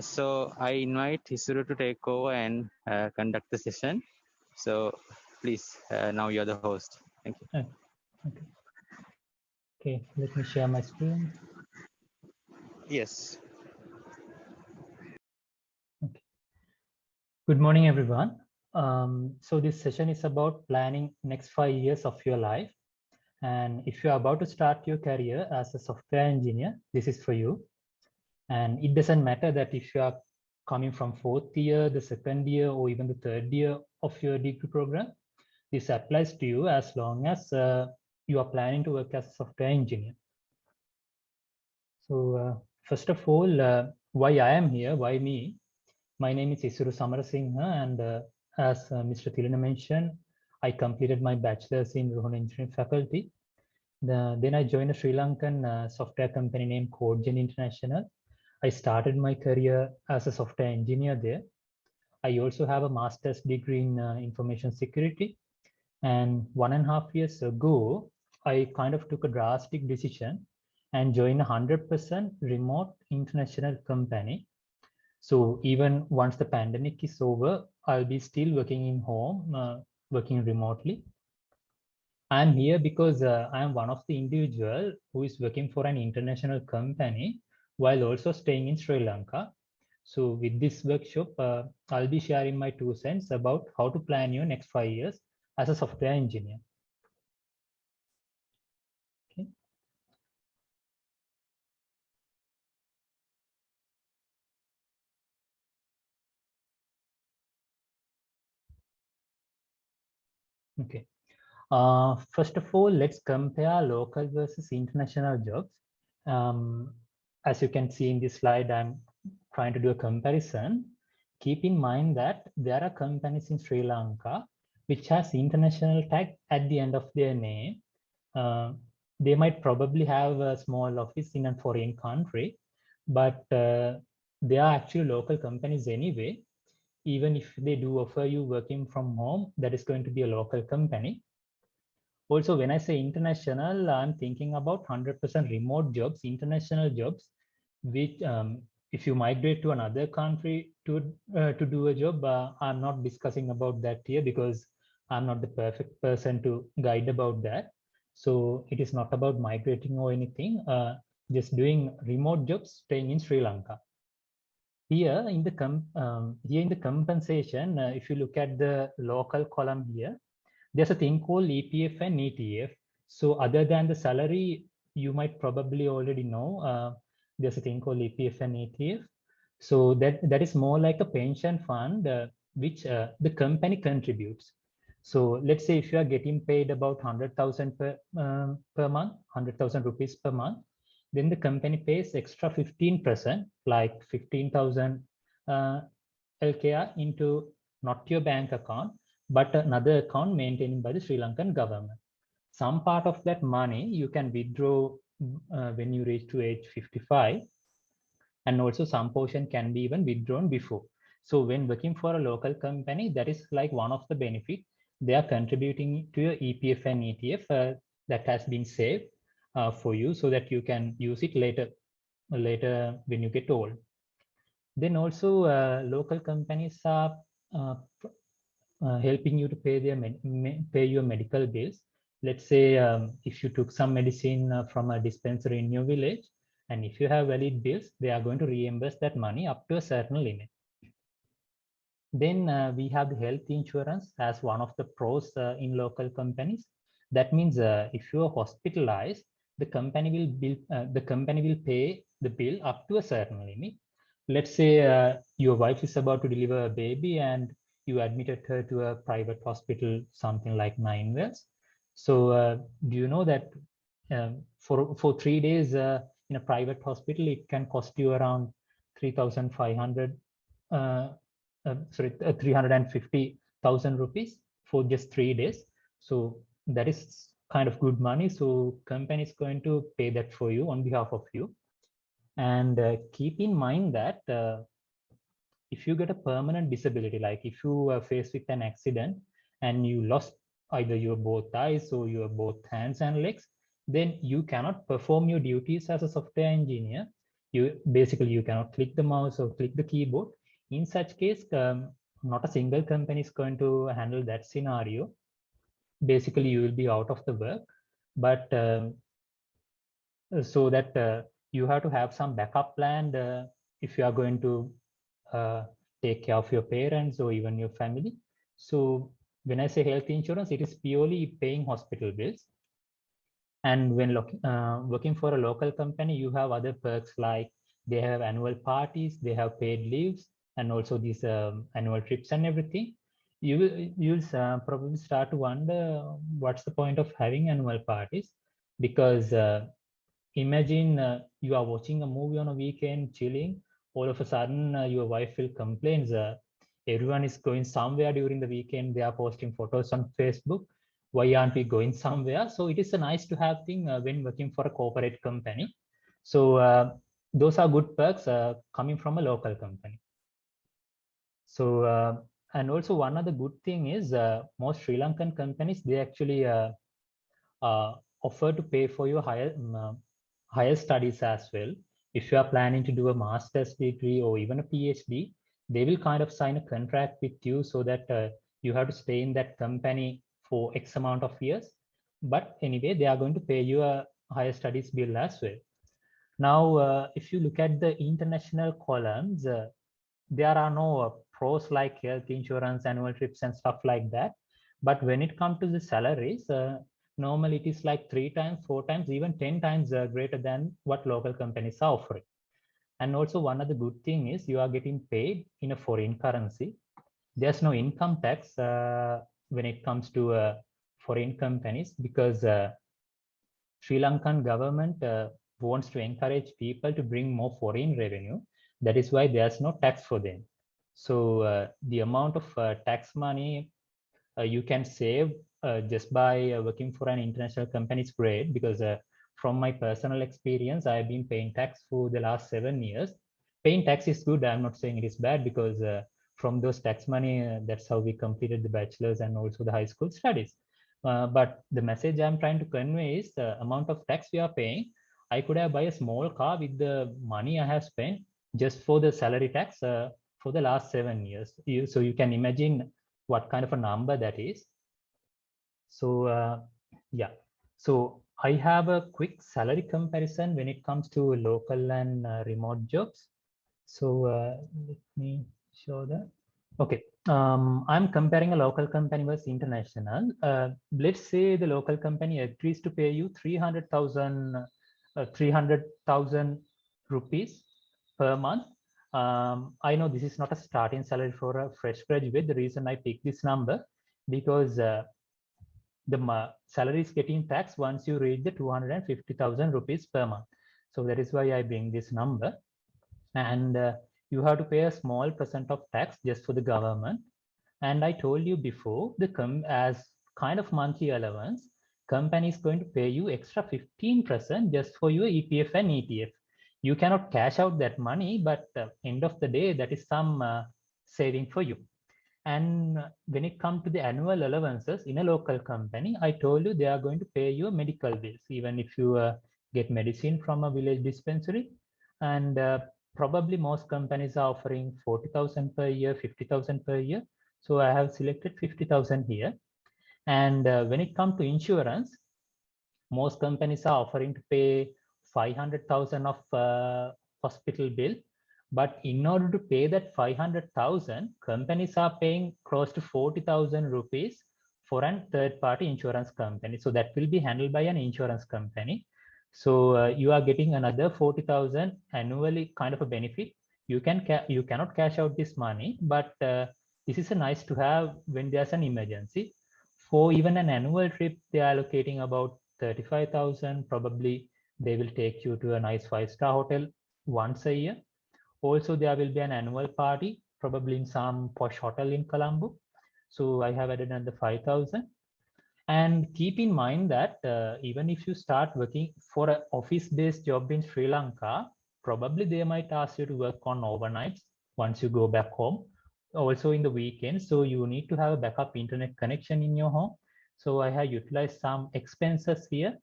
So I invite Isuru to take over and conduct the session. So please, now you're the host. Thank you. Okay. Okay, let me share my screen. Yes. Okay. Good morning, everyone. So this session is about planning next 5 years of your life. And if you're about to start your career as a software engineer, this is for you. And it doesn't matter that if you are coming from 4th year, the 2nd year, or even the 3rd year of your degree program. This applies to you as long as you are planning to work as a software engineer. So first of all, why I am here, why me? My name is Isuru Samarasinghe, and as Mr. Thilina mentioned, I completed my bachelor's in Rohan Engineering faculty. Then I joined a Sri Lankan software company named CodeGen International. I started my career as a software engineer there. I also have a master's degree in information security. And 1.5 years ago, I kind of took a drastic decision and joined a 100% remote international company. So even once the pandemic is over, I'll be still working in home, working remotely. I'm here because I am one of the individual who is working for an international company while also staying in Sri Lanka. So with this workshop, I'll be sharing my 2 cents about how to plan your next 5 years as a software engineer. Okay. Okay. First of all, let's compare local versus international jobs. As you can see in this slide, I'm trying to do a comparison. Keep in mind that there are companies in Sri Lanka which has international tag at the end of their name. They might probably have a small office in a foreign country, but they are actually local companies anyway. Even if they do offer you working from home, that is going to be a local company. Also, when I say international, I'm thinking about 100% remote jobs, international jobs, which if you migrate to another country to do a job, I'm not discussing about that here because I'm not the perfect person to guide about that. So it is not about migrating or anything, just doing remote jobs, staying in Sri Lanka. Here in the compensation, if you look at the local column here, there's a thing called EPF and ETF. So other than the salary, you might probably already know there's a thing called EPF and ETF. So that is more like a pension fund which the company contributes. So let's say if you are getting paid about 100,000 per month, 100,000 rupees per month, then the company pays extra 15%, like 15,000 LKR into not your bank account, but another account maintained by the Sri Lankan government. Some part of that money you can withdraw when you reach to age 55, and also some portion can be even withdrawn before. So when working for a local company, that is like one of the benefits. They are contributing to your EPF and ETF that has been saved for you so that you can use it later when you get old. Then also local companies are helping you to pay pay your medical bills. Let's say if you took some medicine from a dispensary in your village, and if you have valid bills, they are going to reimburse that money up to a certain limit. Then we have the health insurance as one of the pros in local companies. That means if you are hospitalized, the company will pay the bill up to a certain limit. Let's say your wife is about to deliver a baby and you admitted her to a private hospital, something like 9 wells. So do you know that for 3 days in a private hospital, it can cost you around 3,500 350,000 rupees for just 3 days. So that is kind of good money. So company is going to pay that for you on behalf of you. And keep in mind that if you get a permanent disability, like if you are faced with an accident and you lost either your both eyes or your both hands and legs, then you cannot perform your duties as a software engineer You cannot click the mouse or click the keyboard. In such case, not a single company is going to handle that scenario. Basically, you will be out of the work, but so that you have to have some backup plan if you are going to uh, take care of your parents or even your family. So when I say health insurance, it is purely paying hospital bills. And when working for a local company, you have other perks like they have annual parties, they have paid leaves, and also these annual trips and everything. You'll probably start to wonder what's the point of having annual parties, because imagine you are watching a movie on a weekend, chilling. All of a sudden, your wife will complain. Everyone is going somewhere during the weekend. They are posting photos on Facebook. Why aren't we going somewhere? So it is a nice to have thing when working for a corporate company. So those are good perks coming from a local company. So and also one other good thing is most Sri Lankan companies, they actually uh, offer to pay for your higher studies as well. If you are planning to do a master's degree or even a PhD, they will kind of sign a contract with you so that you have to stay in that company for X amount of years. But anyway, they are going to pay you a higher studies bill as well. Now, if you look at the international columns, there are no pros like health insurance, annual trips, and stuff like that. But when it comes to the salaries, normally it is like 3 times, 4 times, even 10 times greater than what local companies are offering. And also one of the good thing is you are getting paid in a foreign currency. There's no income tax when it comes to foreign companies, because Sri Lankan government wants to encourage people to bring more foreign revenue. That is why there's no tax for them. So the amount of tax money you can save just by working for an international company is great, because from my personal experience, I've been paying tax for the last 7 years. Paying tax is good. I'm not saying it is bad, because from those tax money, that's how we completed the bachelor's and also the high school studies. But the message I'm trying to convey is the amount of tax we are paying. I could have buy a small car with the money I have spent just for the salary tax for the last 7 years. So you can imagine what kind of a number that is. So yeah, so I have a quick salary comparison when it comes to local and remote jobs. So let me show that. Okay, I'm comparing a local company versus international. Let's say the local company agrees to pay you 300,000 rupees per month. I know this is not a starting salary for a fresh graduate. The reason I picked this number, because the salary is getting taxed once you reach the 250,000 rupees per month. So that is why I bring this number. And you have to pay a small percent of tax just for the government. And I told you before, as kind of monthly allowance, company is going to pay you extra 15% just for your EPF and ETF. You cannot cash out that money, but end of the day, that is some saving for you. And when it comes to the annual allowances in a local company, I told you they are going to pay you medical bills, even if you get medicine from a village dispensary. And probably most companies are offering 40,000 per year, 50,000 per year. So I have selected 50,000 here. And when it comes to insurance, most companies are offering to pay 500,000 of hospital bill. But in order to pay that 500,000, companies are paying close to 40,000 rupees for a third-party insurance company. So that will be handled by an insurance company. So you are getting another 40,000 annually, kind of a benefit. You cannot cash out this money, but this is a nice to have when there's an emergency. For even an annual trip, they are allocating about 35,000. Probably they will take you to a nice 5-star hotel once a year. Also, there will be an annual party, probably in some posh hotel in Colombo. So I have added another 5,000. And keep in mind that even if you start working for an office-based job in Sri Lanka, probably they might ask you to work on overnights once you go back home, also in the weekends. So you need to have a backup internet connection in your home. So I have utilized some expenses here.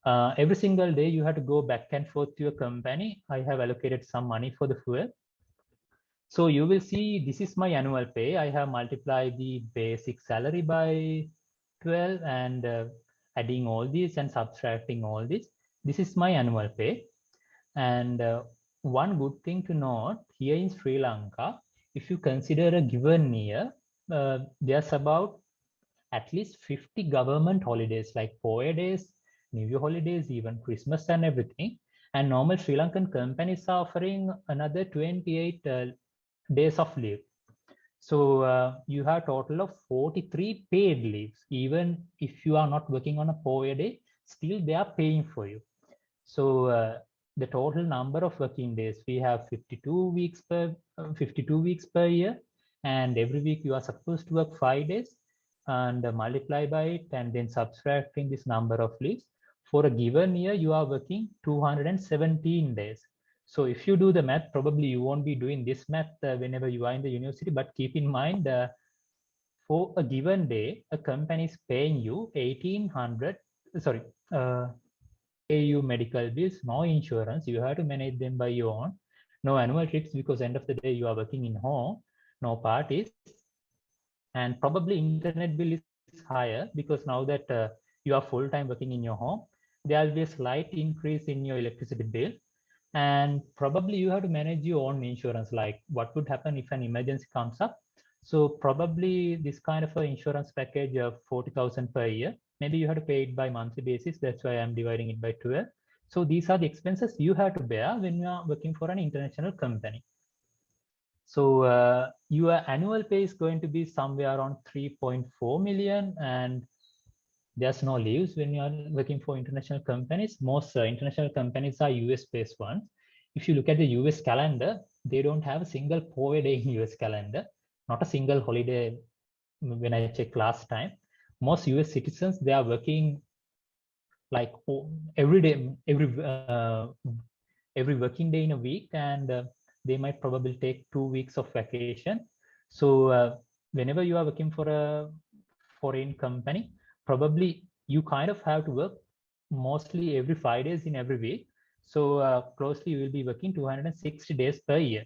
Every single day you have to go back and forth to your company. I have allocated some money for the fuel. So you will see this is my annual pay. I have multiplied the basic salary by 12 and adding all this and subtracting all this. This is my annual pay. And one good thing to note here in Sri Lanka, if you consider a given year, there's about at least 50 government holidays like Poya days, New Year holidays, even Christmas and everything. And normal Sri Lankan companies are offering another 28 days of leave. So you have total of 43 paid leaves. Even if you are not working on a Poya day, still they are paying for you. So the total number of working days, we have 52 weeks per year, and every week you are supposed to work 5 days and multiply by it and then subtracting this number of leaves. For a given year, you are working 217 days. So if you do the math, probably you won't be doing this math whenever you are in the university, but keep in mind for a given day, a company is paying you 1800, sorry, pay you medical bills, no insurance, you have to manage them by your own, no annual trips because end of the day you are working in home, no parties, and probably internet bill is higher because now that you are full-time working in your home, there will be a slight increase in your electricity bill, and probably you have to manage your own insurance, like what would happen if an emergency comes up. So probably this kind of an insurance package of 40,000 per year, maybe you have to pay it by monthly basis. That's why I'm dividing it by 12. So these are the expenses you have to bear when you are working for an international company. So your annual pay is going to be somewhere around 3.4 million, and there's no leaves when you're working for international companies. Most international companies are US-based ones. If you look at the US calendar, they don't have a single POE day in US calendar, not a single holiday. When I check last time, most US citizens, they are working like every day, every working day in a week, and they might probably take 2 weeks of vacation. So whenever you are working for a foreign company, probably you kind of have to work mostly every 5 days in every week. So closely you will be working 260 days per year.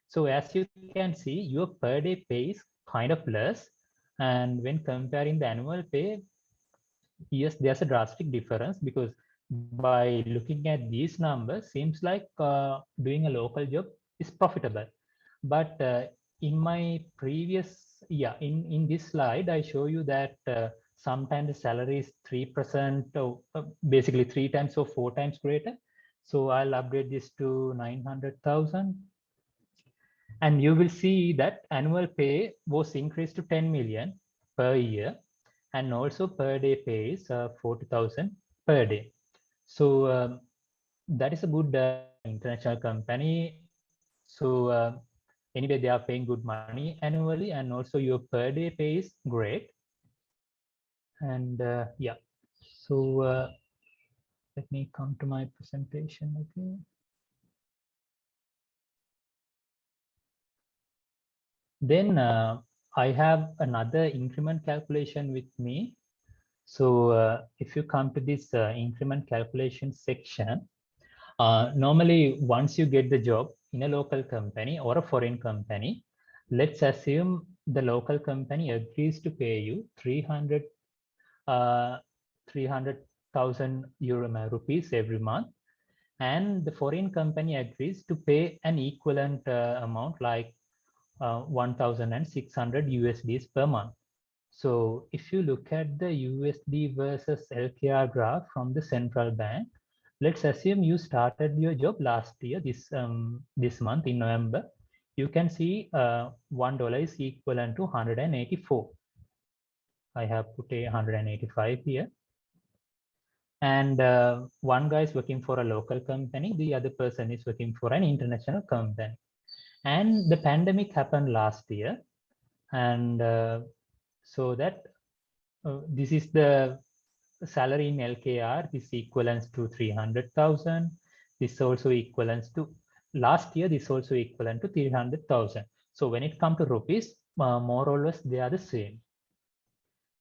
So as you can see, your per day pay is kind of less. And when comparing the annual pay, yes, there's a drastic difference because by looking at these numbers, seems like doing a local job is profitable. But in my previous, in this slide, I show you that sometimes the salary is 3% or basically 3 times or 4 times greater. So I'll upgrade this to 900,000. And you will see that annual pay was increased to 10 million per year. And also per day pay is 40,000 per day. So that is a good international company. So anyway, they are paying good money annually, and also your per day pay is great. And yeah, so let me come to my presentation. Okay. Then I have another increment calculation with me. So if you come to this increment calculation section, normally once you get the job in a local company or a foreign company, let's assume the local company agrees to pay you 300,000 euro rupees every month, and the foreign company agrees to pay an equivalent amount like 1,600 USDs per month. So if you look at the USD versus LKR graph from the central bank, let's assume you started your job last year, this month in November. You can see $1 is equivalent to 184. I have put a 185 here. And one guy is working for a local company, the other person is working for an international company. And the pandemic happened last year. And so that this is the salary in LKR, this equivalents to 300,000. This also equivalents to last year, this also equivalent to 300,000. So when it comes to rupees, more or less they are the same.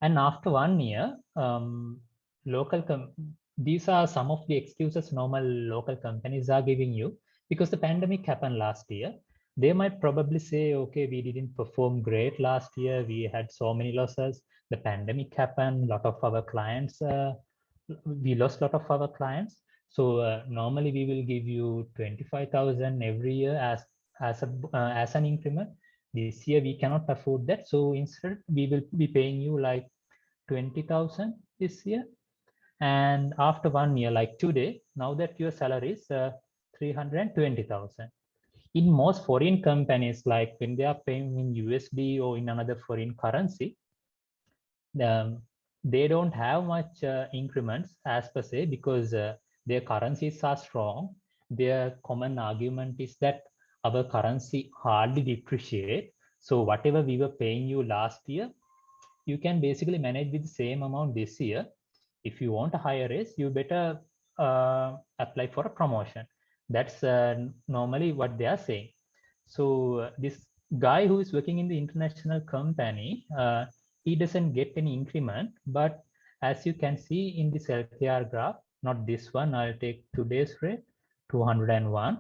And after 1 year, local these are some of the excuses normal local companies are giving you because the pandemic happened last year. They might probably say, okay, we didn't perform great last year. We had so many losses. The pandemic happened. A lot of our clients, we lost a lot of our clients. So normally we will give you 25,000 every year as an increment. This year we cannot afford that. So instead we will be paying you like 20,000 this year. And after 1 year, like today, now that your salary is 320,000. In most foreign companies, like when they are paying in USD or in another foreign currency, um, they don't have much increments as per se because their currencies are strong. Their common argument is that our currency hardly depreciate. So whatever we were paying you last year, you can basically manage with the same amount this year. If you want a higher raise, you better apply for a promotion. That's normally what they are saying. So this guy who is working in the international company, he doesn't get any increment. But as you can see in this LKR graph, not this one, I'll take today's rate, 201.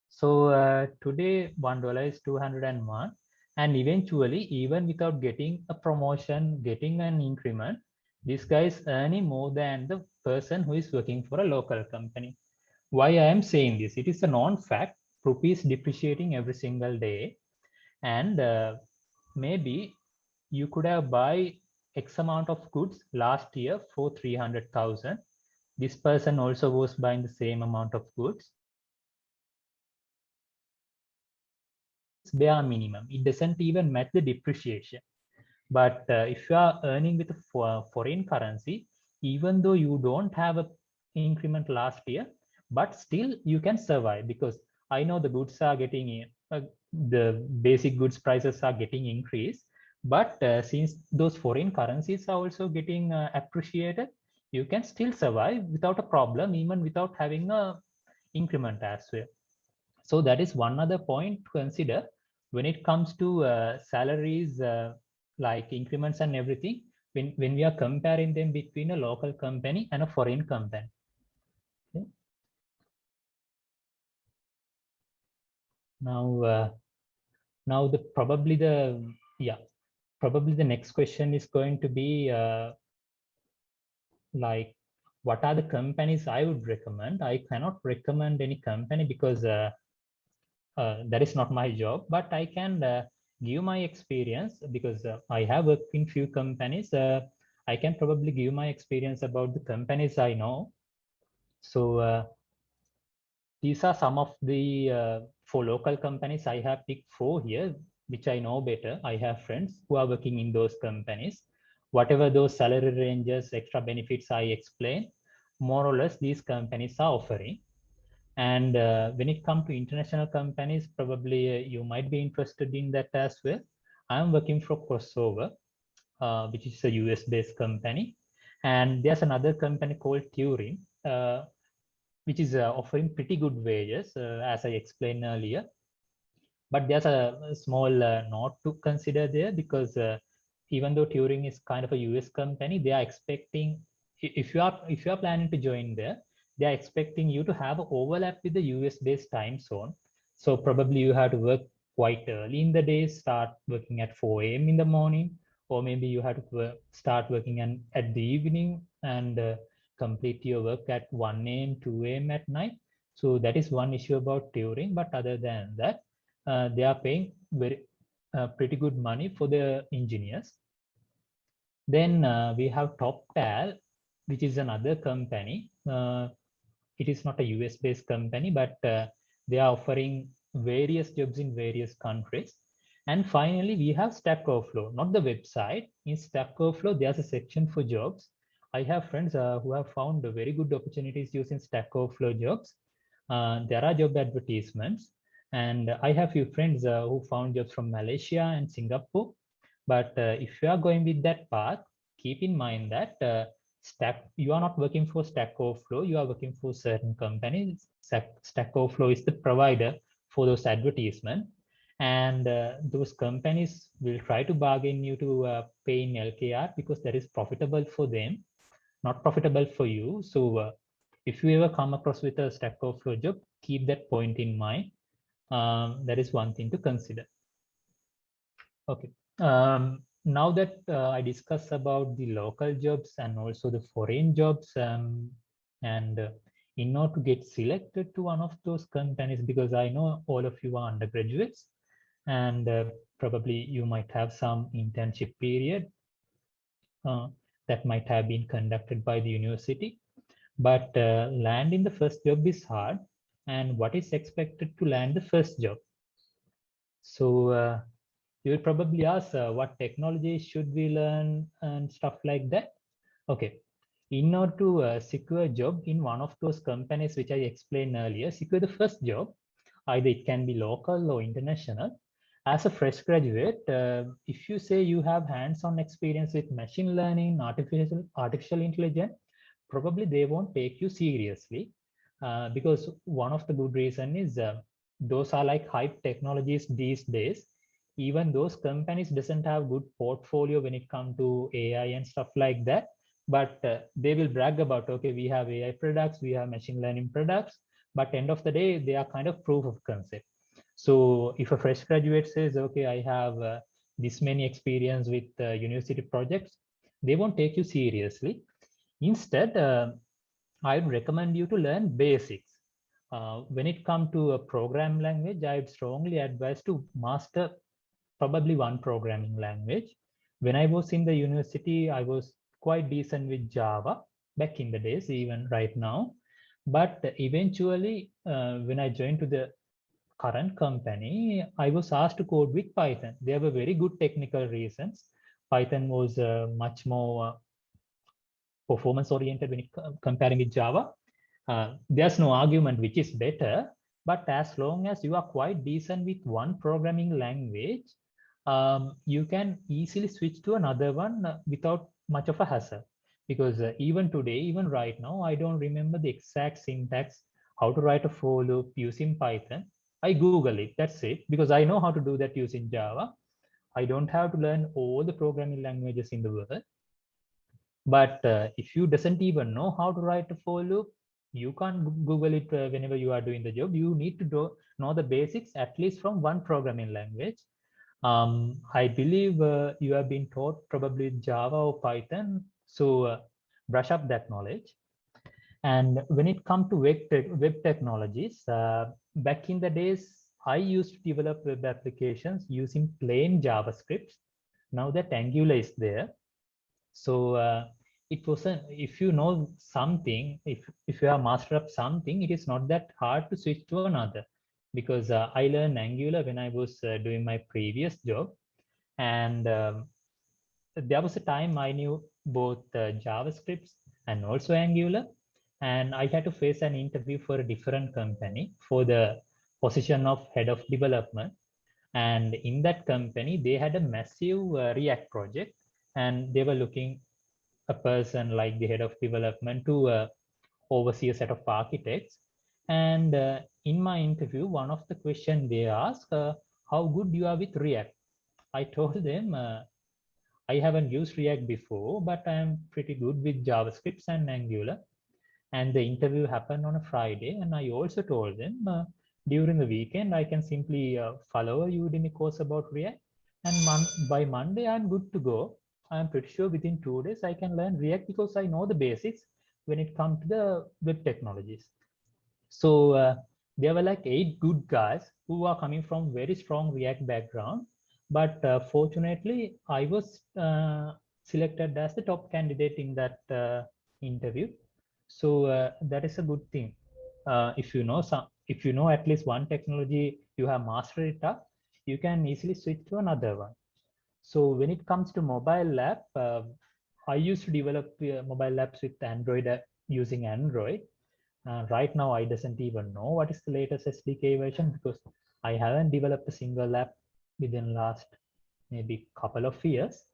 So today $1 is 201. And eventually, even without getting a promotion, getting an increment, this guy is earning more than the person who is working for a local company. Why I am saying this? It is a known fact. Rupee is depreciating every single day. And maybe you could have buy X amount of goods last year for 300,000. This person also was buying the same amount of goods. Bare minimum. It doesn't even match the depreciation. But if you are earning with a foreign currency, even though you don't have a increment last year, but still you can survive because I know the goods are getting the basic goods prices are getting increased. But since those foreign currencies are also getting appreciated, you can still survive without a problem, even without having a increment as well. So that is one other point to consider when it comes to salaries, like increments and everything, when we are comparing them between a local company and a foreign company. Okay. Now the probably the next question is going to be like, what are the companies I would recommend? I cannot recommend any company because that is not my job, but I can give my experience because I have worked in few companies. I can probably give my experience about the companies I know. So these are some of the for local companies. I have picked 4 here, which I know better. I have friends who are working in those companies. Whatever those salary ranges, extra benefits I explain, more or less these companies are offering. And when it comes to international companies, probably you might be interested in that as well. I'm working for Crossover, which is a US-based company. And there's another company called Turing, which is offering pretty good wages, as I explained earlier. But there's a small note to consider there because even though Turing is kind of a US company, they are expecting if you are planning to join there, they are expecting you to have an overlap with the US based time zone. So probably you have to work quite early in the day, start working at 4 a.m. in the morning, or maybe you have to start working at the evening and complete your work at 1 a.m., 2 a.m. at night. So that is one issue about Turing. But other than that, they are paying pretty good money for the engineers. Then we have TopTal, which is another company. It is not a US-based company, but they are offering various jobs in various countries. And finally, we have Stack Overflow, not the website. In Stack Overflow, there's a section for jobs. I have friends who have found very good opportunities using Stack Overflow jobs. There are job advertisements. And I have few friends who found jobs from Malaysia and Singapore. But if you are going with that path, keep in mind that you are not working for Stack Overflow, you are working for certain companies. Stack Overflow is the provider for those advertisements. And those companies will try to bargain you to pay in LKR because that is profitable for them. not profitable for you. So if you ever come across with a Stack Overflow job, keep that point in mind. That is one thing to consider. Okay. Now that I discuss about the local jobs and also the foreign jobs, and in order to get selected to one of those companies, because I know all of you are undergraduates, and probably you might have some internship period uh, that might have been conducted by the university. But landing the first job is hard. And what is expected to land the first job? So you will probably ask what technology should we learn and stuff like that. Okay. In order to secure a job in one of those companies which I explained earlier, secure the first job, either it can be local or international. As a fresh graduate, if you say you have hands-on experience with machine learning, artificial intelligence, probably they won't take you seriously, because one of the good reason is those are like hype technologies these days. Even those companies doesn't have good portfolio when it comes to AI and stuff like that, but they will brag about, okay, we have AI products, we have machine learning products, but end of the day they are kind of proof of concept. So if a fresh graduate says, okay, I have this many experience with university projects, they won't take you seriously. Instead, I'd recommend you to learn basics. When it comes to a program language, I'd strongly advise to master probably one programming language. When I was in the university, I was quite decent with Java back in the days, even right now. But eventually, when I joined to the current company, I was asked to code with Python. There were very good technical reasons. Python was much more performance oriented when it comparing with Java. There's no argument which is better, but as long as you are quite decent with one programming language, you can easily switch to another one without much of a hassle. Because even today, even right now, I don't remember the exact syntax, how to write a for loop using Python. I Google it, that's it, because I know how to do that using Java. I don't have to learn all the programming languages in the world. But if you doesn't even know how to write a for loop, you can't Google it whenever you are doing the job. You need to know the basics, at least from one programming language. I believe you have been taught probably Java or Python, so brush up that knowledge. And when it comes to web technologies, back in the days, I used to develop web applications using plain JavaScript. Now that Angular is there, so it wasn't, if you know something, if you are master of something, it is not that hard to switch to another. Because I learned Angular when I was doing my previous job, and there was a time I knew both JavaScripts and also Angular, and I had to face an interview for a different company for the position of head of development. And in that company, they had a massive React project, and they were looking a person like the head of development to oversee a set of architects. And in my interview, one of the questions they asked, how good you are with React? I told them, I haven't used React before, but I'm pretty good with JavaScript and Angular. And the interview happened on a Friday. And I also told them during the weekend, I can simply follow a Udemy course about React. And by Monday, I'm good to go. I'm pretty sure within 2 days, I can learn React because I know the basics when it comes to the web technologies. So there were like 8 good guys who are coming from very strong React background. But fortunately, I was selected as the top candidate in that interview. So that is a good thing. If you know at least one technology, you have mastered it up, you can easily switch to another one. So when it comes to mobile app, I used to develop mobile apps with Android using Android. Right now, I doesn't even know what is the latest SDK version because I haven't developed a single app within last maybe couple of years.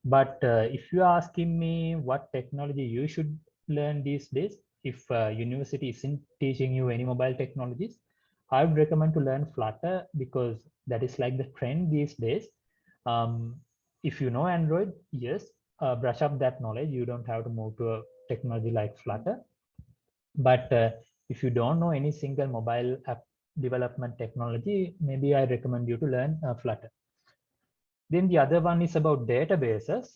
But if you are asking me what technology you should learn these days, if university isn't teaching you any mobile technologies, I would recommend to learn Flutter because that is like the trend these days. If you know Android, yes, brush up that knowledge. You don't have to move to a technology like Flutter. But if you don't know any single mobile app development technology, maybe I recommend you to learn Flutter. Then the other one is about databases.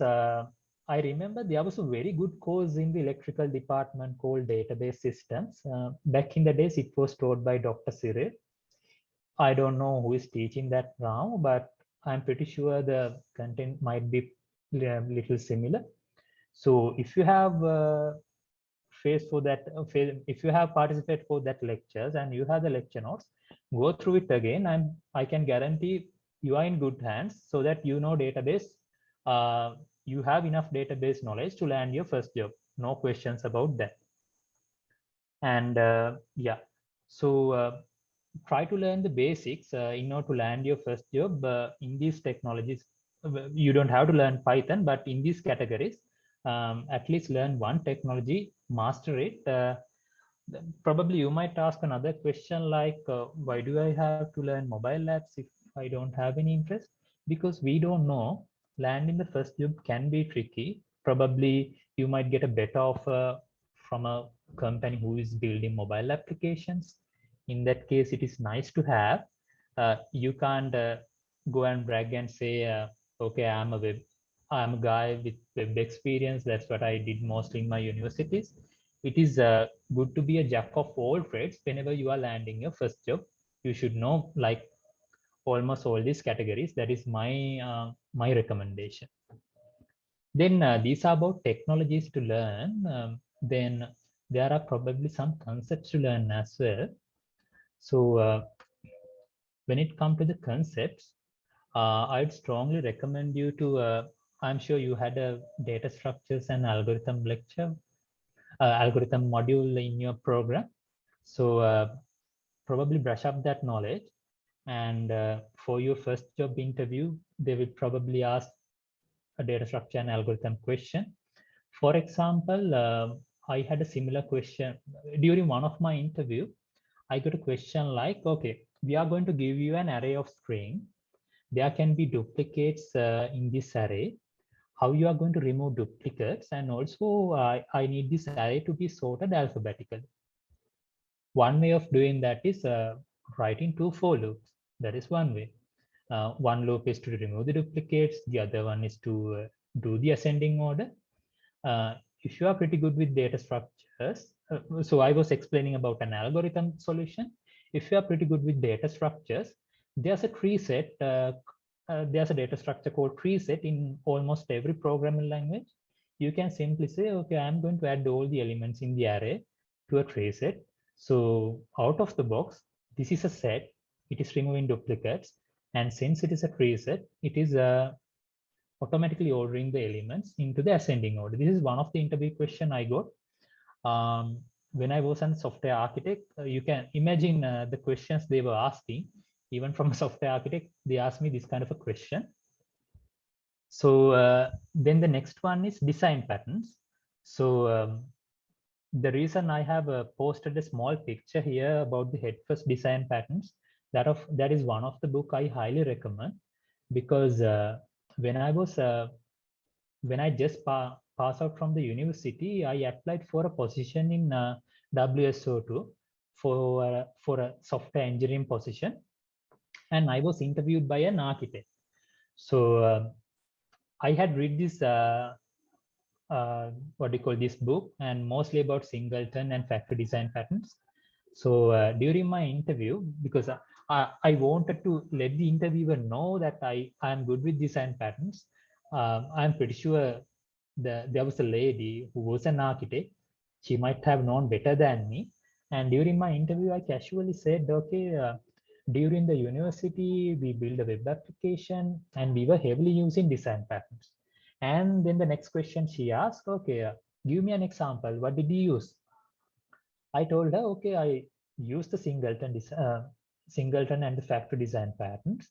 I remember there was a very good course in the electrical department called database systems. Back in the days, it was taught by Dr. Cyril. I don't know who is teaching that now, but I'm pretty sure the content might be a little similar. So if you have if you have participated for that lectures and you have the lecture notes, go through it again, and I can guarantee you are in good hands, so that you know database. You have enough database knowledge to land your first job. No questions about that. And yeah, so try to learn the basics in order to land your first job in these technologies. You don't have to learn Python, but in these categories, at least learn one technology, master it. Probably you might ask another question like, why do I have to learn mobile apps if I don't have any interest? Because we don't know. Landing the first job can be tricky. Probably you might get a better offer from a company who is building mobile applications. In that case, it is nice to have. You can't go and brag and say, okay, I'm a guy with web experience. That's what I did mostly in my universities. It is good to be a jack of all trades. Whenever you are landing your first job, you should know like almost all these categories. That is my recommendation. Then these are about technologies to learn. Then there are probably some concepts to learn as well. So when it comes to the concepts, I'd strongly recommend you to, I'm sure you had a data structures and algorithm lecture, algorithm module in your program. So probably brush up that knowledge. And for your first job interview, they will probably ask a data structure and algorithm question. For example, I had a similar question during one of my interview. I got a question like, okay, we are going to give you an array of string. There can be duplicates in this array. How you are going to remove duplicates, and also I need this array to be sorted alphabetically. One way of doing that is writing two for loops. That is one way. One loop is to remove the duplicates. The other one is to do the ascending order. If you are pretty good with data structures, so I was explaining about an algorithm solution. If you are pretty good with data structures, there's a tree set. There's a data structure called tree set in almost every programming language. You can simply say, okay, I'm going to add all the elements in the array to a tree set. So out of the box, this is a set. It is removing duplicates. And since it is a tree set, it is automatically ordering the elements into the ascending order. This is one of the interview question I got. When I was a software architect, you can imagine the questions they were asking. Even from a software architect, they asked me this kind of a question. So then the next one is design patterns. So the reason I have posted a small picture here about the head first design patterns, that is one of the book I highly recommend, because when I just pass out from the university, I applied for a position in WSO2 for a software engineering position, and I was interviewed by an architect. So I had read this what do you call this book, and mostly about singleton and factory design patterns. So during my interview, because I wanted to let the interviewer know that I am good with design patterns, I'm pretty sure there was a lady who was an architect. She might have known better than me. And during my interview, I casually said, okay, during the university, we built a web application and we were heavily using design patterns. And then the next question she asked, okay, give me an example. What did you use? I told her, okay, I used the singleton and the factory design patterns.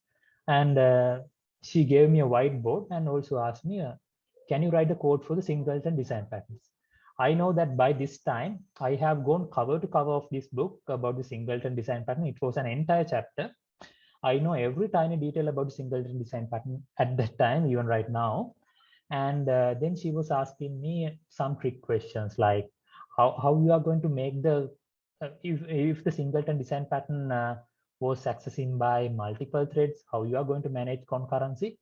And she gave me a whiteboard and also asked me, can you write the code for the singleton design patterns? I know that by this time, I have gone cover to cover of this book about the singleton design pattern. It was an entire chapter. I know every tiny detail about the singleton design pattern at that time, even right now. And then she was asking me some trick questions like how you are going to make the if the singleton design pattern was accessing by multiple threads, how you are going to manage concurrency.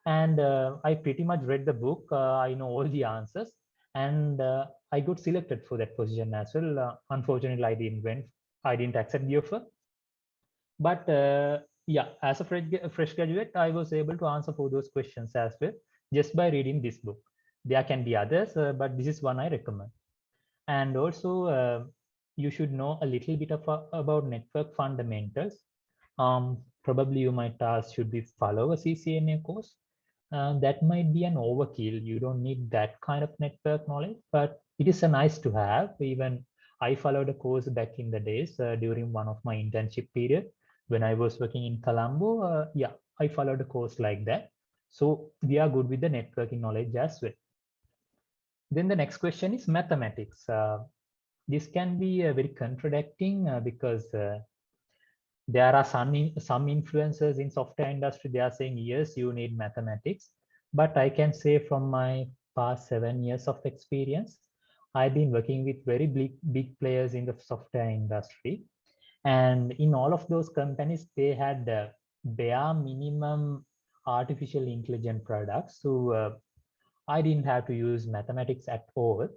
And I pretty much read the book. I know all the answers, and I got selected for that position as well. Unfortunately, I didn't accept the offer. But yeah, as a fresh graduate, I was able to answer for those questions as well just by reading this book. There can be others, but this is one I recommend. And also, you should know a little bit about network fundamentals. Probably you might ask, should we follow a CCNA course? That might be an overkill. You don't need that kind of network knowledge, but it is a nice to have. Even I followed a course back in the days during one of my internship period when I was working in Colombo. Yeah, I followed a course like that. So we are good with the networking knowledge as well. Then the next question is mathematics. This can be very contradicting because there are some influencers in software industry. They are saying yes, you need mathematics, but I can say from my past 7 years of experience, I've been working with very big players in the software industry, and in all of those companies they had bare minimum artificial intelligence products. So I didn't have to use mathematics at all.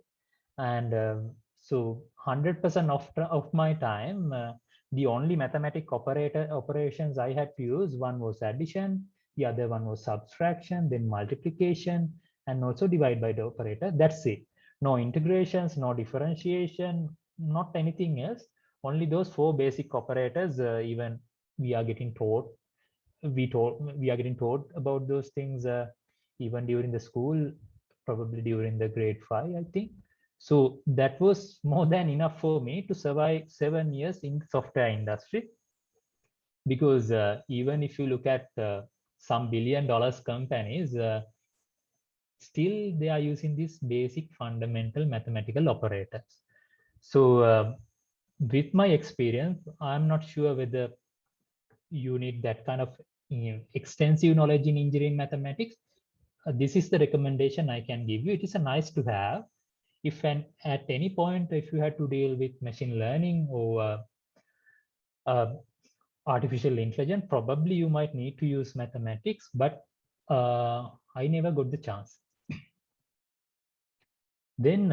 And so 100% of my time, the only mathematic operations I had to use, one was addition, the other one was subtraction, then multiplication, and also divide by the operator. That's it. No integrations, no differentiation, not anything else. Only those four basic operators. Even we are getting taught, we are getting taught about those things even during the school, probably during the grade 5, I think. So that was more than enough for me to survive 7 years in the software industry. Because even if you look at some $1 billion companies, still they are using these basic fundamental mathematical operators. So with my experience, I'm not sure whether you need that kind of extensive knowledge in engineering mathematics. This is the recommendation I can give you. It is a nice to have. If at any point, if you had to deal with machine learning or uh, artificial intelligence, probably you might need to use mathematics, but I never got the chance. Then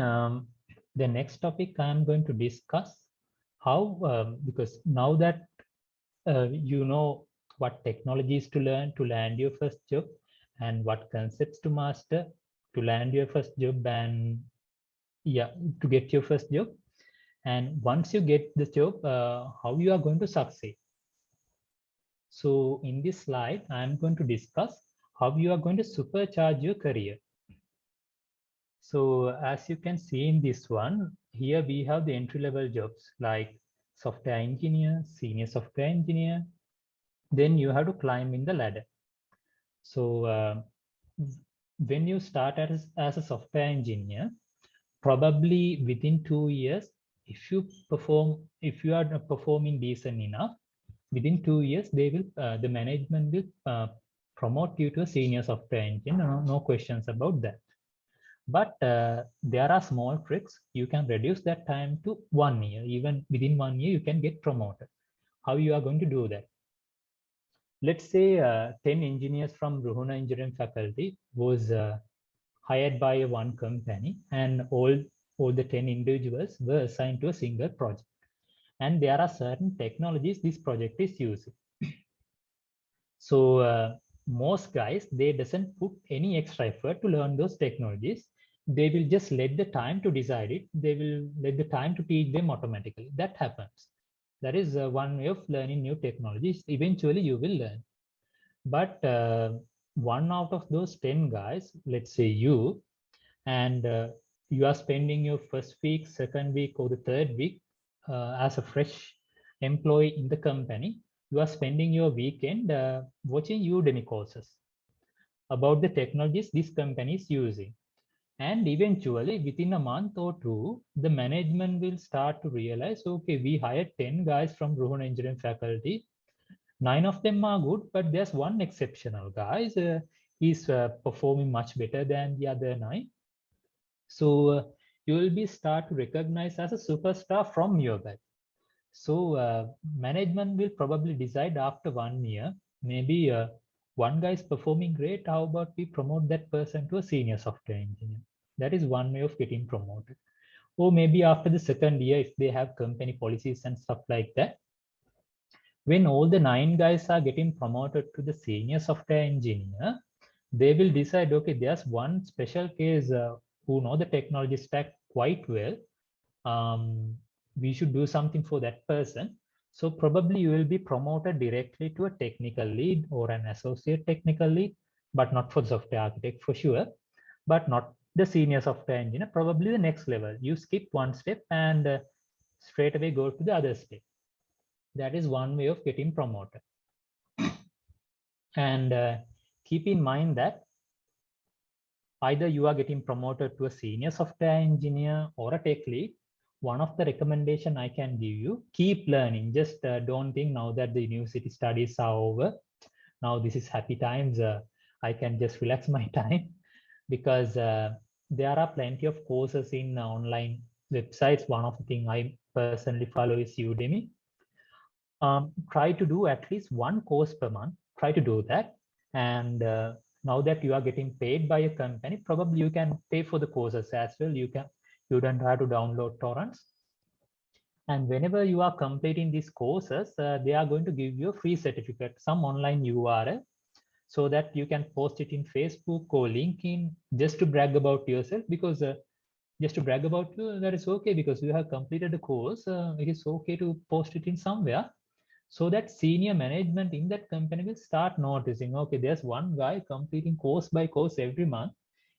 the next topic I'm going to discuss how, because now that you know what technologies to learn to land your first job and what concepts to master to land your first job, and yeah, to get your first job. And once you get the job, how you are going to succeed. So in this slide, I'm going to discuss how you are going to supercharge your career. So as you can see in this one, here we have the entry-level jobs like software engineer, senior software engineer. Then you have to climb in the ladder. So when you start as a software engineer, probably within 2 years, if you are performing decent enough, within 2 years, the management will promote you to a senior software engineer. No questions about that. But there are small tricks. You can reduce that time to 1 year. Even within 1 year, you can get promoted. How you are going to do that? Let's say 10 engineers from Ruhuna engineering faculty was hired by one company, and all the 10 individuals were assigned to a single project. And there are certain technologies this project is using. So most guys, they doesn't put any extra effort to learn those technologies. They will just let the time to decide it. They will let the time to teach them automatically. That happens. That is one way of learning new technologies. Eventually you will learn. But one out of those 10 guys, let's say you, and you are spending your first week, second week, or the third week as a fresh employee in the company, you are spending your weekend watching Udemy courses about the technologies this company is using. And eventually, within a month or two, the management will start to realize, okay, we hired 10 guys from Rohan Engineering faculty. 9 of them are good, but there's one exceptional guys. is performing much better than the other 9. So you will be start to recognize as a superstar from your batch. So management will probably decide after 1 year, maybe one guy is performing great. How about we promote that person to a senior software engineer? That is one way of getting promoted. Or maybe after the second year, if they have company policies and stuff like that, when all the 9 guys are getting promoted to the senior software engineer, they will decide, okay, there's one special case who know the technology stack quite well. We should do something for that person. So probably you will be promoted directly to a technical lead or an associate technical lead, but not for software architect for sure, but not the senior software engineer, probably the next level. You skip one step and straight away go to the other step. That is one way of getting promoted. And keep in mind that either you are getting promoted to a senior software engineer or a tech lead. One of the recommendation I can give you, keep learning. Just don't think now that the university studies are over, now this is happy times, I can just relax my time, because there are plenty of courses in online websites. One of the thing I personally follow is Udemy. Try to do at least one course per month. Try to do that. And now that you are getting paid by a company, probably you can pay for the courses as well. You don't have to download torrents. And whenever you are completing these courses, they are going to give you a free certificate, some online URL, so that you can post it in Facebook or LinkedIn, just to brag about yourself. Because just to brag about you, that is okay, because you have completed the course. It is okay to post it in somewhere, so that senior management in that company will start noticing, okay, there's one guy completing course by course every month.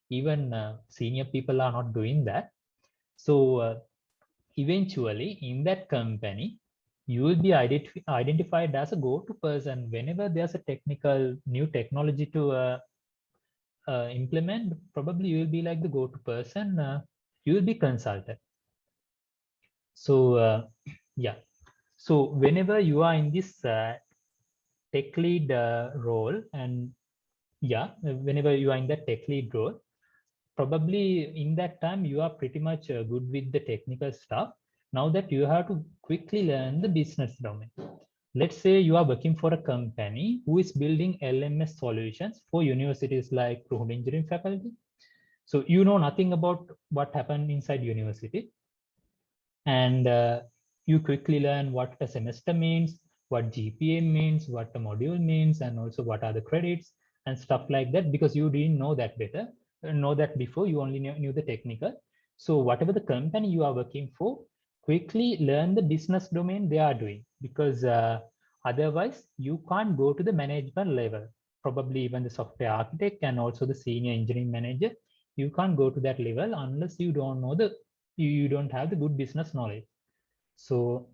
Even senior people are not doing that. So eventually in that company, you will be identified as a go-to person. Whenever there's a technical new technology to implement, probably you will be like the go-to person. You will be consulted. So yeah, so whenever you are in this tech lead role, and yeah, whenever you are in that tech lead role, probably in that time you are pretty much good with the technical stuff. Now that you have to quickly learn the business domain. Let's say you are working for a company who is building LMS solutions for universities like Software Engineering faculty. So you know nothing about what happened inside university, and you quickly learn what a semester means, what GPA means, what a module means, and also what are the credits and stuff like that, because you didn't know that know that before. You only knew the technical. So whatever the company you are working for, quickly learn the business domain they are doing, because otherwise you can't go to the management level. Probably even the software architect and also the senior engineering manager, you can't go to that level unless you don't know you don't have the good business knowledge. So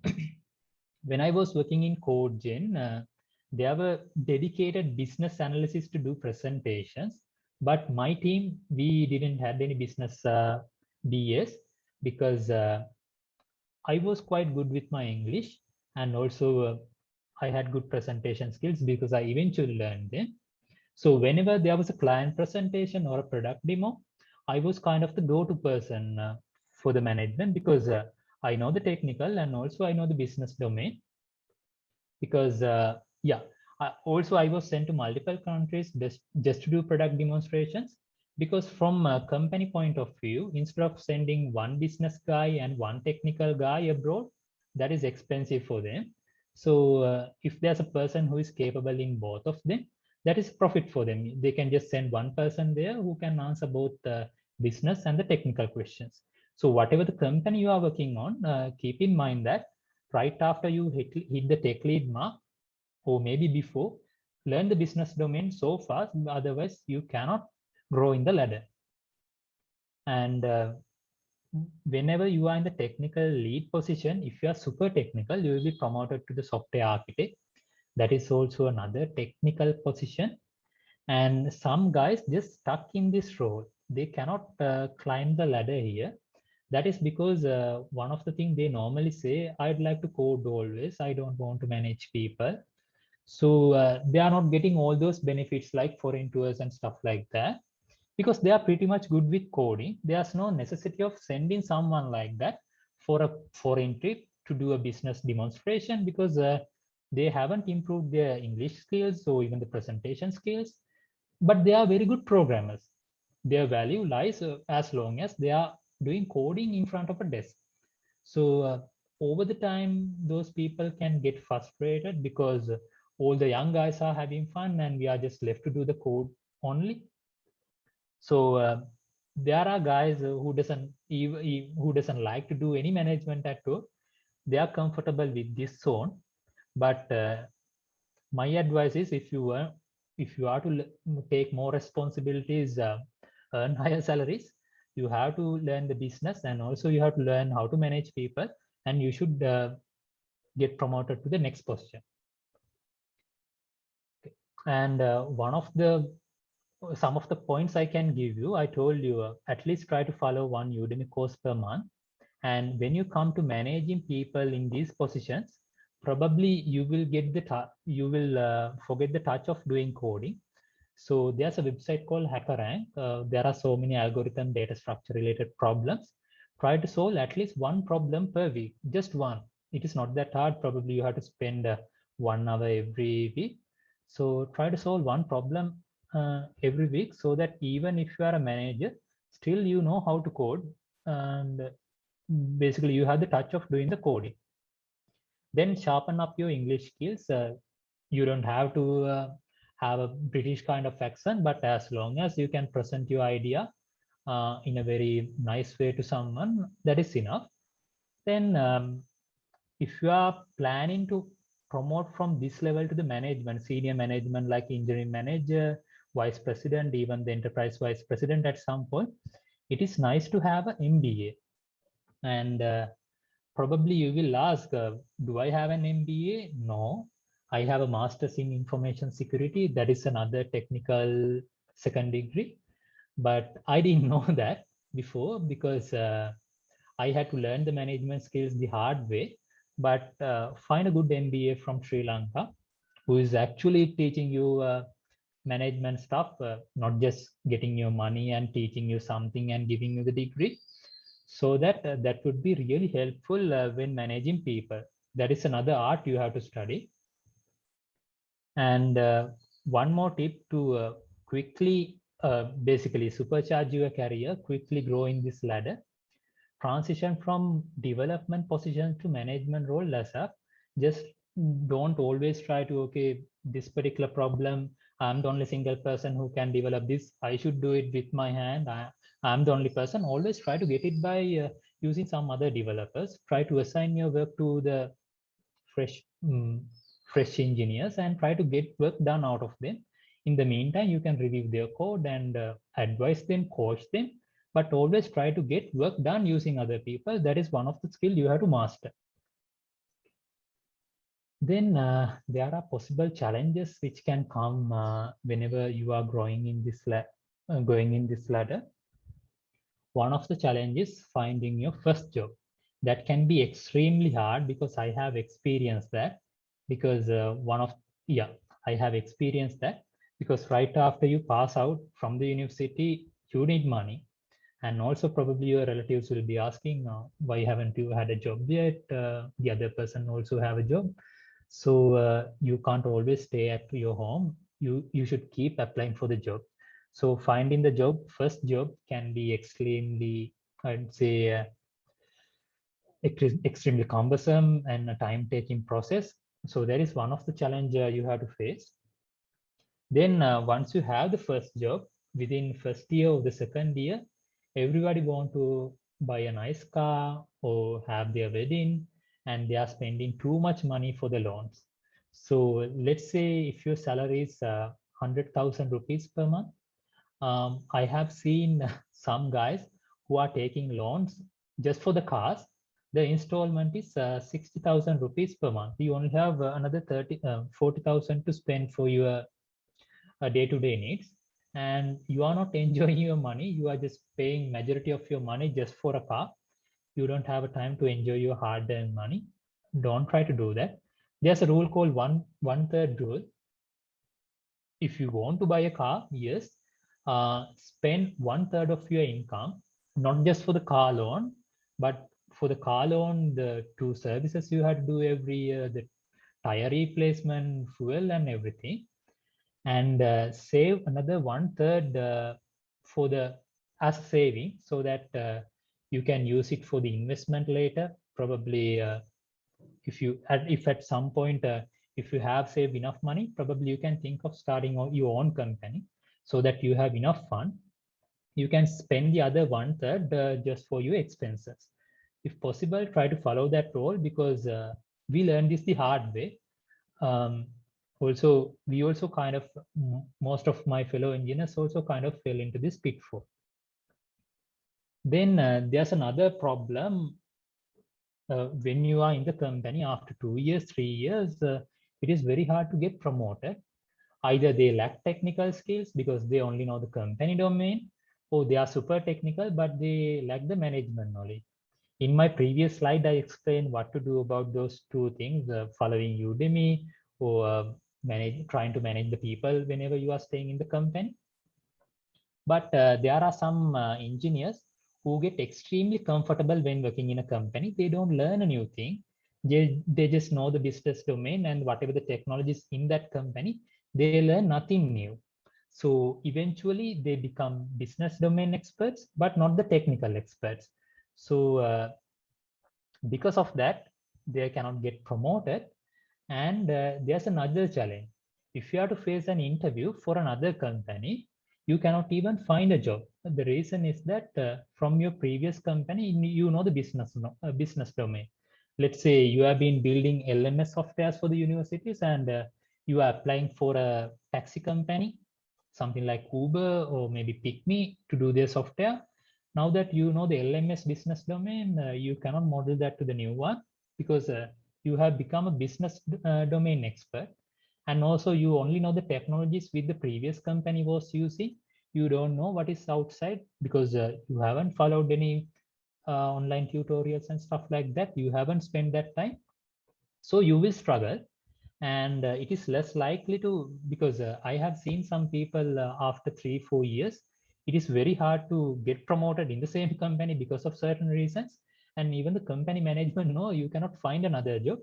when I was working in CodeGen, there were dedicated business analysts to do presentations, but my team, we didn't have any business BS, because I was quite good with my English, and also I had good presentation skills because I eventually learned them. So whenever there was a client presentation or a product demo, I was kind of the go-to person for the management, because I know the technical and also I know the business domain. Because yeah, also I was sent to multiple countries just to do product demonstrations, because from a company point of view, instead of sending one business guy and one technical guy abroad, that is expensive for them. So if there's a person who is capable in both of them, that is profit for them. They can just send one person there who can answer both the business and the technical questions. So whatever the company you are working on, keep in mind that right after you hit the tech lead mark, or maybe before, learn the business domain so fast, otherwise you cannot grow in the ladder. And whenever you are in the technical lead position, if you are super technical, you will be promoted to the software architect. That is also another technical position. And some guys just stuck in this role. They cannot climb the ladder here. That is because one of the things they normally say, I'd like to code always. I don't want to manage people. So they are not getting all those benefits like foreign tours and stuff like that, because they are pretty much good with coding. There's no necessity of sending someone like that for a foreign trip to do a business demonstration, because they haven't improved their English skills or even the presentation skills, but they are very good programmers. Their value lies as long as they are doing coding in front of a desk. So over the time, those people can get frustrated because all the young guys are having fun and we are just left to do the code only. So there are guys who doesn't like to do any management at all. They are comfortable with this zone. But my advice is, if you are to take more responsibilities, earn higher salaries, you have to learn the business, and also you have to learn how to manage people, and you should get promoted to the next position. Okay. And one of the some of the points I can give you, I told you at least try to follow one Udemy course per month. And when you come to managing people in these positions, probably you will get you will forget the touch of doing coding. So there's a website called HackerRank. There are so many algorithm data structure related problems. Try to solve at least one problem per week, just one. It is not that hard. Probably you have to spend 1 hour every week. So try to solve one problem every week, so that even if you are a manager, still you know how to code, and basically you have the touch of doing the coding. Then sharpen up your English skills. You don't have to have a British kind of accent, but as long as you can present your idea in a very nice way to someone, that is enough. Then if you are planning to promote from this level to the management, senior management like engineering manager, vice president, even the enterprise vice president at some point, it is nice to have an MBA. And probably you will ask, do I have an MBA? No, I have a master's in information security. That is another technical second degree. But I didn't know that before, because I had to learn the management skills the hard way. But find a good MBA from Sri Lanka who is actually teaching you management stuff, not just getting your money and teaching you something and giving you the degree. So that would be really helpful when managing people. That is another art you have to study. And one more tip to quickly basically supercharge your career, quickly grow in this ladder, transition from development position to management role as up. Just don't always try to, okay, this particular problem, I'm the only single person who can develop this, I should do it with my hand, I'm the only person. Always try to get it by using some other developers. Try to assign your work to the fresh fresh engineers and try to get work done out of them. In the meantime, you can review their code and advise them, coach them, but always try to get work done using other people. That is one of the skill you have to master. Then there are possible challenges which can come whenever you are growing in this going in this ladder. One of the challenges finding your first job. That can be extremely hard, because I have experienced that. Because I have experienced that, because right after you pass out from the university, you need money. And also probably your relatives will be asking, why haven't you had a job yet? The other person also have a job. So you can't always stay at your home. You should keep applying for the job. So finding the first job can be extremely, I'd say, extremely cumbersome and a time-taking process. So that is one of the challenge you have to face. Then once you have the first job, within first year or the second year, everybody want to buy a nice car or have their wedding, and they are spending too much money for the loans. So let's say if your salary is 100,000 rupees per month, I have seen some guys who are taking loans just for the cars. The installment is 60,000 rupees per month. You only have another 40,000 to spend for your day-to-day needs, and you are not enjoying your money. You are just paying majority of your money just for a car. You don't have a time to enjoy your hard-earned money. Don't try to do that. There's a rule called one-third rule. If you want to buy a car, yes, spend 1/3 of your income, not just for the car loan, but for the car loan, the two services you had to do every year, the tire replacement, fuel, and everything, and save another 1/3 for the as saving, so that you can use it for the investment later. Probably, if at some point if you have saved enough money, probably you can think of starting your own company, so that you have enough fund. You can spend the other 1/3 just for your expenses. If possible, try to follow that rule, because we learned this the hard way. um, Also, we also kind of, most of my fellow engineers also kind of fell into this pitfall. Then there's another problem. When you are in the company after 2 years, 3 years, it is very hard to get promoted. Either they lack technical skills because they only know the company domain, or they are super technical but they lack the management knowledge. In my previous slide, I explained what to do about those two things: following Udemy, or trying to manage the people whenever you are staying in the company. But there are some engineers who get extremely comfortable when working in a company. They don't learn a new thing. They just know the business domain and whatever the technologies in that company, they learn nothing new. So eventually they become business domain experts, but not the technical experts. So because of that, they cannot get promoted. And there's another challenge. If you have to face an interview for another company, you cannot even find a job. The reason is that from your previous company, you know the business domain. Let's say you have been building LMS softwares for the universities, and you are applying for a taxi company, something like Uber or maybe PickMe, to do their software. Now that you know the LMS business domain, you cannot model that to the new one, because you have become a business domain expert. And also you only know the technologies with the previous company was using. You don't know what is outside, because you haven't followed any online tutorials and stuff like that. You haven't spent that time. So you will struggle. And it is less likely to, because I have seen some people after 3-4 years, it is very hard to get promoted in the same company because of certain reasons. And even the company management know you cannot find another job.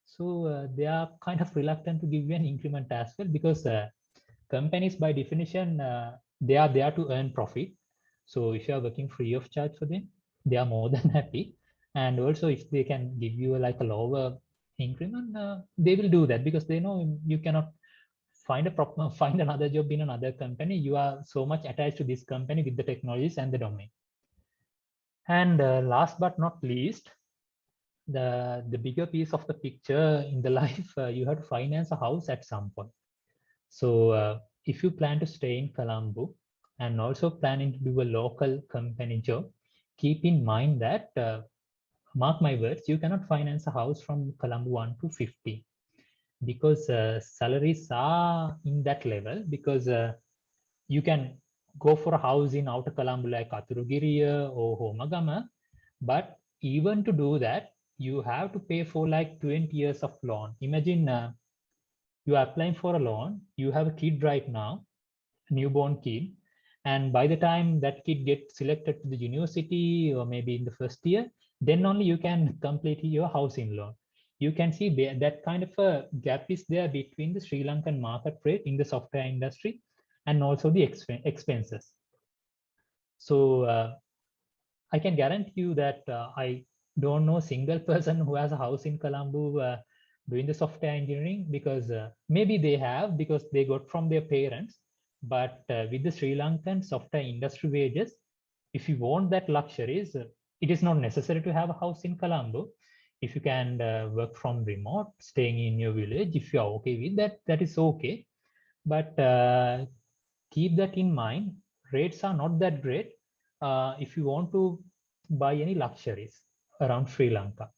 So they are kind of reluctant to give you an increment as well, because companies by definition, they are there to earn profit. So if you are working free of charge for them, they are more than happy. And also if they can give you like a lower increment, they will do that, because they know you cannot find another job in another company. You are so much attached to this company with the technologies and the domain. And last but not least, the bigger piece of the picture in the life, you have to finance a house at some point. So if you plan to stay in Colombo and also planning to do a local company job, keep in mind that, mark my words, you cannot finance a house from Colombo 1 to 50, because salaries are in that level. Because you can go for a house in outer Colombo like Aturugiriya or Homagama, but even to do that, you have to pay for like 20 years of loan. Imagine you are applying for a loan, you have a kid right now, a newborn kid, and by the time that kid gets selected to the university, or maybe in the first year, then only you can complete your housing loan. You can see that kind of a gap is there between the Sri Lankan market rate in the software industry and also the expenses. So I can guarantee you that I don't know a single person who has a house in Colombo doing the software engineering, because maybe they have, because they got from their parents. But with the Sri Lankan software industry wages, if you want that luxuries, it is not necessary to have a house in Colombo. If you can work from remote, staying in your village, if you are okay with that, that is okay. But keep that in mind. Rates are not that great if you want to buy any luxuries around Sri Lanka.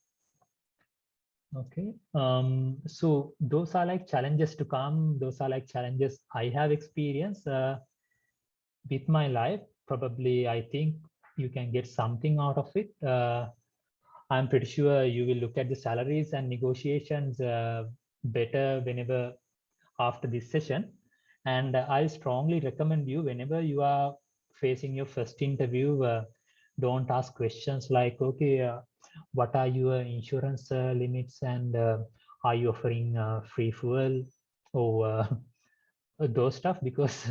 Okay, so those are like challenges to come. Those are like challenges I have experienced with my life. Probably, I think you can get something out of it. I'm pretty sure you will look at the salaries and negotiations better whenever after this session. And I strongly recommend you, whenever you are facing your first interview, don't ask questions like, okay, what are your insurance limits, and are you offering free fuel, or those stuff, because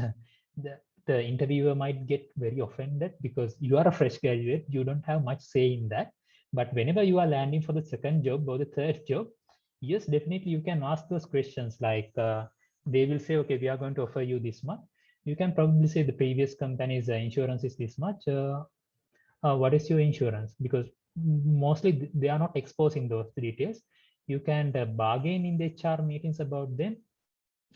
the interviewer might get very offended, because you are a fresh graduate, you don't have much say in that. But whenever you are landing for the second job or the third job, yes, definitely you can ask those questions, like they will say, okay, we are going to offer you this much. You can probably say the previous company's insurance is this much. What is your insurance? Because mostly they are not exposing those details. You can bargain in the HR meetings about them,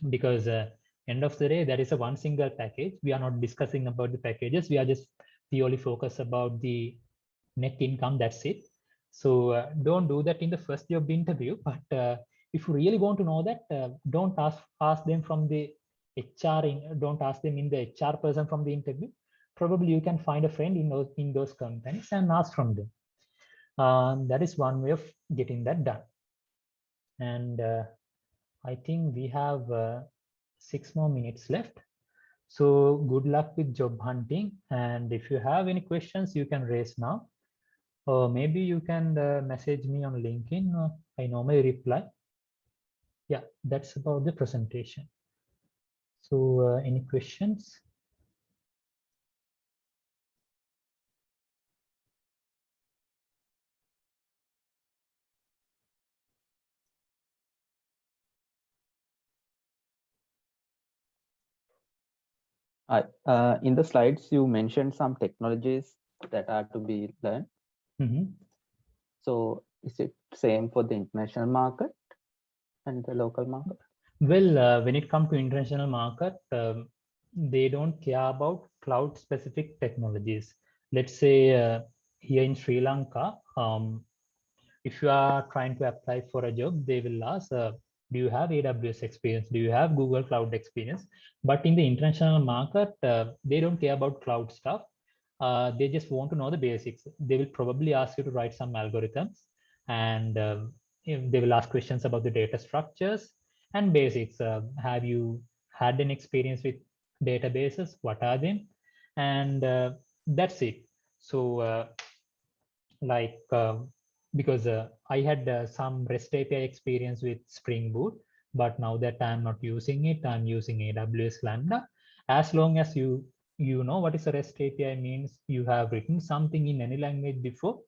because end of the day, that is a one single package. We are not discussing about the packages. We are just purely focused about the net income. That's it. So don't do that in the first job interview. But if you really want to know that, don't ask them from the HR. Don't ask them in the HR person from the interview. Probably you can find a friend in those companies and ask from them. That is one way of getting that done. And I think we have 6 more minutes left. So good luck with job hunting. And if you have any questions, you can raise now. Or maybe you can message me on LinkedIn. I normally reply. Yeah, that's about the presentation. So any questions? In the slides, you mentioned some technologies that are to be learned. So is it same for the international market and the local market? Well, when it comes to international market, they don't care about cloud specific technologies. Let's say here in Sri Lanka, if you are trying to apply for a job, they will ask, do you have AWS experience? Do you have Google Cloud experience? But in the international market, they don't care about cloud stuff. They just want to know the basics. They will probably ask you to write some algorithms, and they will ask questions about the data structures and basics. Have you had an experience with databases? What are them? And that's it. So like because I had some REST API experience with Spring Boot, but now that I'm not using it, I'm using AWS Lambda. As long as you know what is a REST API means, you have written something in any language before,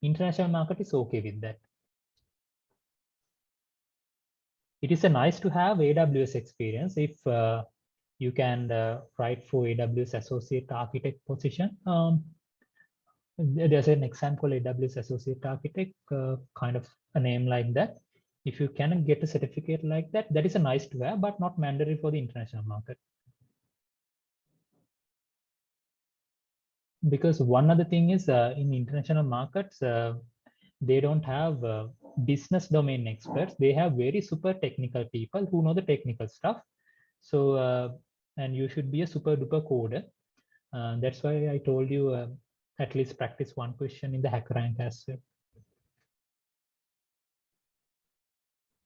international market is okay with that. It is a nice to have AWS experience if you can write for AWS Associate Architect position. There's an example, AWS Associate Architect, kind of a name like that. If you can get a certificate like that, that is a nice to have, but not mandatory for the international market. Because one other thing is in international markets, they don't have business domain experts. They have very super technical people who know the technical stuff. So, and you should be a super duper coder. That's why I told you at least practice one question in the HackerRank as well.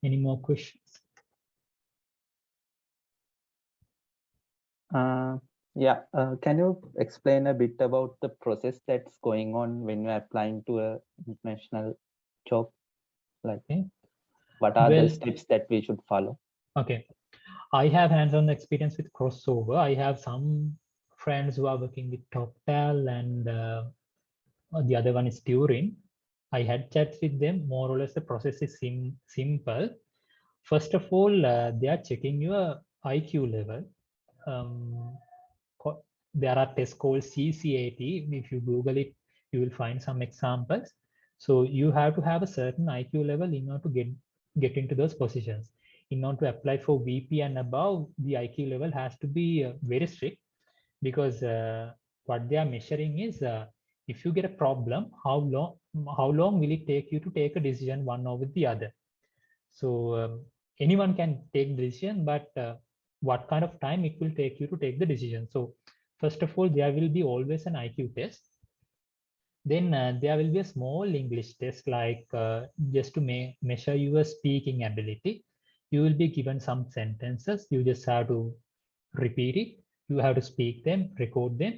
Any more questions? Yeah, can you explain a bit about the process that's going on when you're applying to a international job? Like, what are the steps that we should follow? Okay, I have hands-on experience with crossover. I have some friends who are working with TopTal, and the other one is Turin. I had chats with them. More or less, the process is simple. First of all, they are checking your IQ level. There are tests called CCAT. If you Google it, you will find some examples. So you have to have a certain IQ level in order to get into those positions. In order to apply for VP and above, the IQ level has to be very strict, because what they are measuring is if you get a problem, how long will it take you to take a decision one over the other. So anyone can take the decision, but what kind of time it will take you to take the decision. So first of all, there will be always an IQ test. Then there will be a small English test, like just to measure your speaking ability. you will be given some sentences. You just have to repeat it. You have to speak them, record them,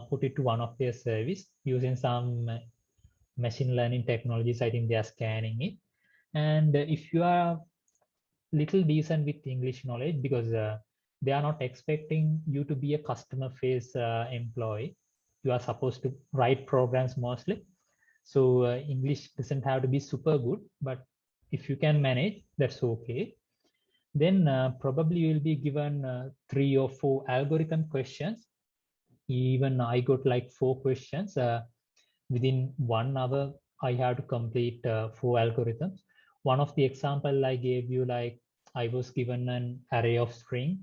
put it to one of their service using some machine learning technologies. I think they are scanning it. And if you are little decent with English knowledge, because they are not expecting you to be a customer face employee. You are supposed to write programs mostly. So English doesn't have to be super good, but if you can manage, that's okay. Then probably you will be given 3 or 4 algorithm questions. Even I got like 4 questions. Within 1 hour, I had to complete 4 algorithms. One of the example I gave you, like I was given an array of string.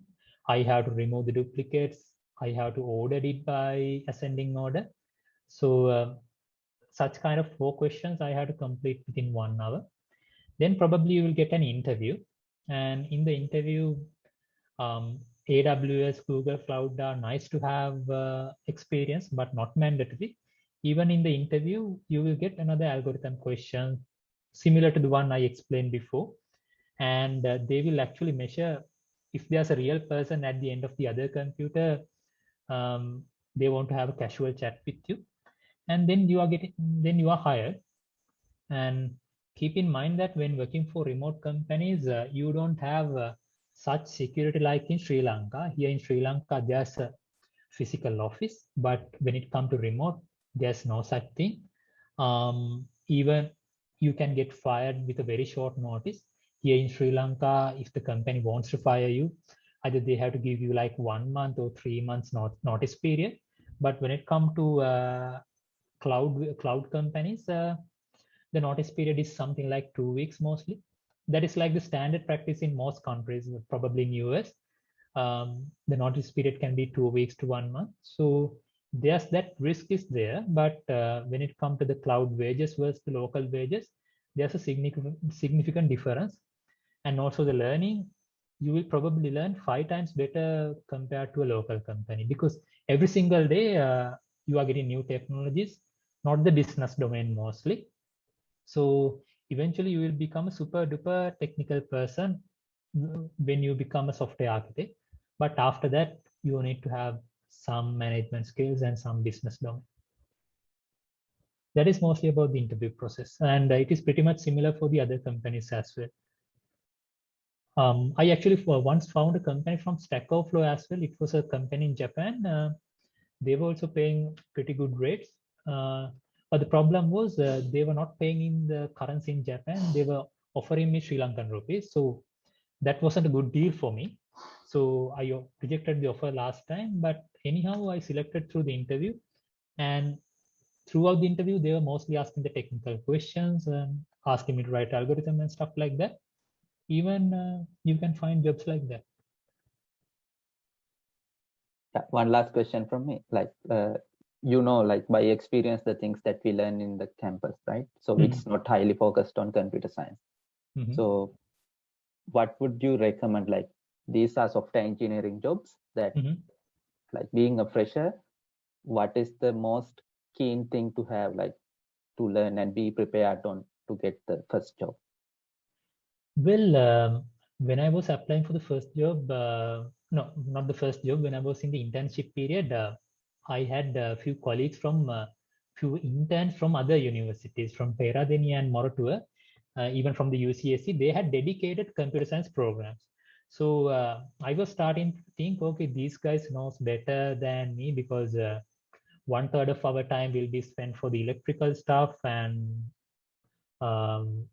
I have to remove the duplicates. I have to order it by ascending order. So such kind of 4 questions I had to complete within 1 hour. Then probably you will get an interview. And in the interview, AWS, Google Cloud are nice to have experience, but not mandatory. Even in the interview, you will get another algorithm question similar to the one I explained before. And they will actually measure if there's a real person at the end of the other computer. They want to have a casual chat with you, and then you are hired. And keep in mind that when working for remote companies, you don't have such security like in Sri Lanka. Here in Sri Lanka, there's a physical office, but when it comes to remote, there's no such thing. Even you can get fired with a very short notice. Here in Sri Lanka, if the company wants to fire you, either they have to give you like 1 month or 3 months notice period. But when it comes to cloud companies, the notice period is something like 2 weeks mostly. That is like the standard practice in most countries, probably in US. The notice period can be 2 weeks to 1 month. So there's that risk is there. But when it comes to the cloud wages versus the local wages, there's a significant difference. And also the learning, you will probably learn 5 times better compared to a local company, because every single day you are getting new technologies, not the business domain mostly. So eventually you will become a super duper technical person when you become a software architect. But after that, you need to have some management skills and some business domain. That is mostly about the interview process. And it is pretty much similar for the other companies as well. I actually once found a company from Stack Overflow as well. It was a company in Japan. They were also paying pretty good rates. But the problem was they were not paying in the currency in Japan. They were offering me Sri Lankan rupees. So that wasn't a good deal for me. So I rejected the offer last time. But anyhow, I selected through the interview. And throughout the interview, they were mostly asking the technical questions and asking me to write algorithm and stuff like that. Even you can find jobs like that. Yeah, one last question from me. Like, like by experience, the things that we learn in the campus, right? So it's not highly focused on computer science. So what would you recommend? Like, these are software engineering jobs that, like being a fresher, what is the most keen thing to have, like to learn and be prepared on to get the first job? Well, when I was applying for the first job, no, not the first job, when I was in the internship period, I had a few colleagues from few interns from other universities, from Peradeniya and Moratuwa, even from the UCSC. They had dedicated computer science programs. So I was starting to think, okay, these guys knows better than me, because 1/3 of our time will be spent for the electrical stuff and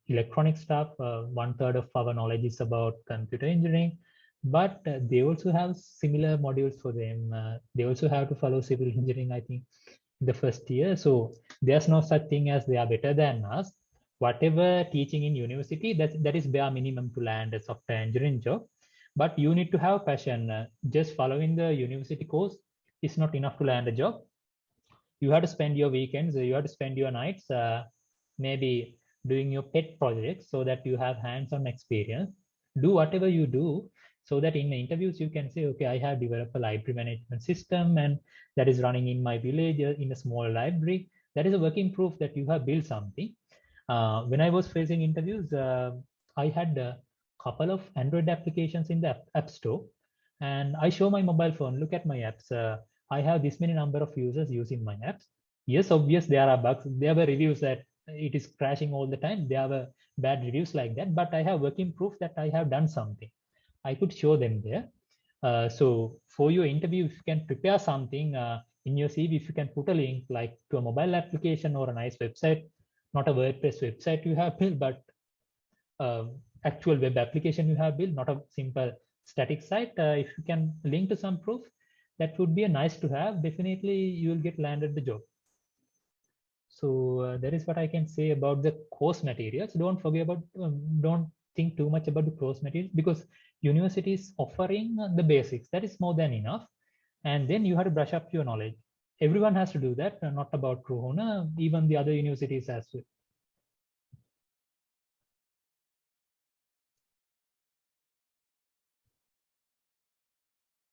electronic stuff. 1/3 of our knowledge is about computer engineering, but they also have similar modules for them. They also have to follow civil engineering, I think, in the first year. So there's no such thing as they are better than us. Whatever teaching in university, that is bare minimum to land a software engineering job. But you need to have passion. Just following the university course is not enough to land a job. You have to spend your weekends, you have to spend your nights, maybe doing your pet projects, so that you have hands-on experience. Do whatever you do, so that in the interviews you can say, okay, I have developed a library management system, and that is running in my village in a small library. That is a working proof that you have built something. When I was facing interviews, I had couple of Android applications in the App Store, and I show my mobile phone, look at my apps. I have this many number of users using my apps. Yes, obvious there are bugs. There were reviews that it is crashing all the time. There were bad reviews like that, but I have working proof that I have done something. I could show them there. So for your interview, if you can prepare something in your CV, if you can put a link like to a mobile application or a nice website, not a WordPress website you have built, but actual web application you have built, not a simple static site. If you can link to some proof, that would be a nice to have. Definitely, you will get landed the job. So that is what I can say about the course materials. Don't forget about, don't think too much about the course materials, because university is offering the basics. That is more than enough. And then you have to brush up your knowledge. Everyone has to do that, not about Corona, even the other universities as well.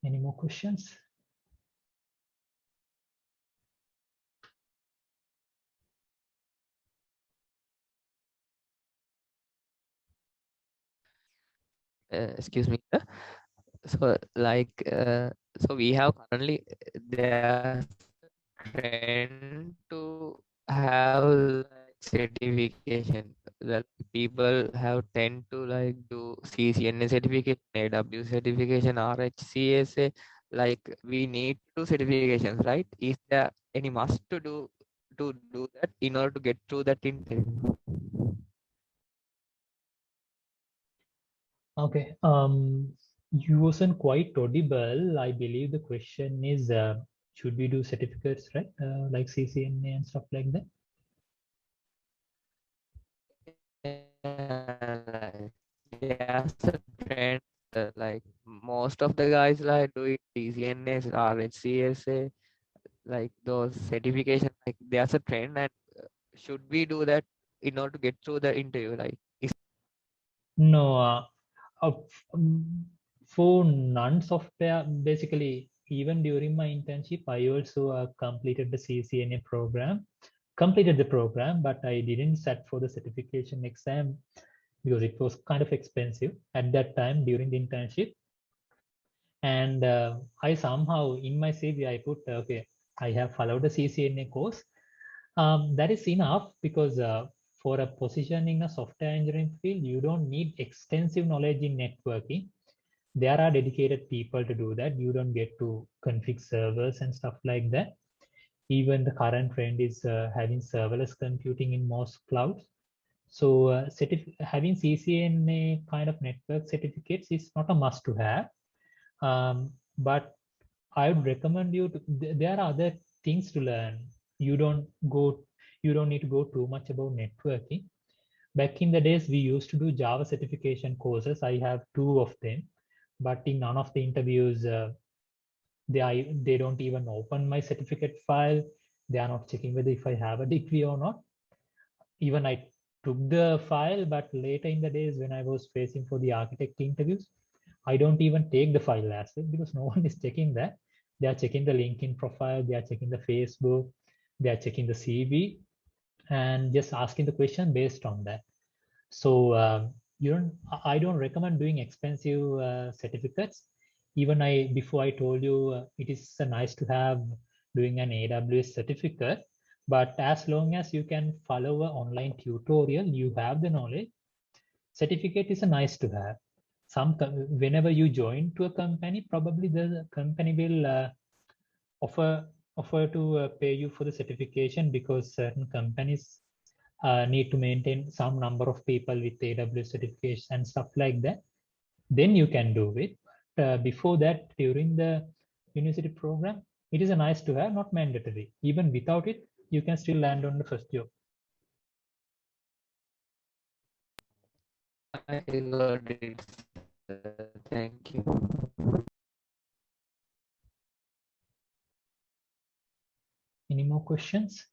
Any more questions? Excuse me. So like so we have currently there's trend to have like certification. That people have tend to like do CCNA certification, AW certification, RHCSA. Like we need to certifications, right? Is there any must to do that in order to get through that interview? Okay. You wasn't quite audible. I believe the question is, should we do certificates, right? Like CCNA and stuff like that. Like, there's a trend like most of the guys like doing TCNS, RHCSA, like those certifications. Like there's a trend, and should we do that in order to get through the interview? Like, is No, uh, for non-software, basically, even during my internship, I also completed the CCNA program, completed the program, but I didn't set for the certification exam because it was kind of expensive at that time during the internship. And I somehow in my CV I put, okay, I have followed the CCNA course. That is enough, because for a position in a software engineering field, you don't need extensive knowledge in networking. There are dedicated people to do that. You don't get to config servers and stuff like that. Even the current trend is having serverless computing in most clouds. So having CCNA kind of network certificates is not a must to have. But I would recommend you to, there are other things to learn. You don't go, you don't need to go too much about networking. Back in the days, we used to do Java certification courses. I have two of them, but in none of the interviews, they don't even open my certificate file. They are not checking whether if I have a degree or not. Even I took the file, but later in the days when I was facing for the architect interviews, I don't even take the file as well, because no one is checking that. They are checking the LinkedIn profile, they are checking the Facebook, they are checking the CV, and just asking the question based on that. So you don't. I don't recommend doing expensive certificates. Even before I told you, it is nice to have doing an AWS certificate. But as long as you can follow an online tutorial, you have the knowledge. Certificate is a nice to have. Whenever you join to a company, probably the company will offer to pay you for the certification, because certain companies need to maintain some number of people with AWS certification and stuff like that. Then you can do it. Before that, during the university program, it is a nice to have, not mandatory. Even without it, you can still land on the first job. I got it. Thank you. Any more questions?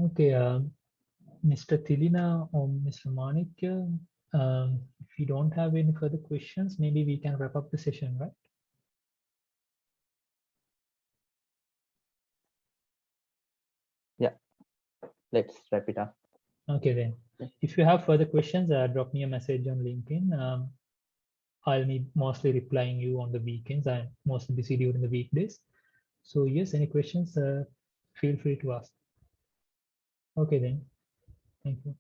Okay, Mr. Tilina or Mr. Manik, if you don't have any further questions, maybe we can wrap up the session, right? Yeah, let's wrap it up. Okay, then. If you have further questions, drop me a message on LinkedIn. I'll be mostly replying you on the weekends. I'm mostly busy during the weekdays. So yes, any questions, feel free to ask. Okay, then. Thank you.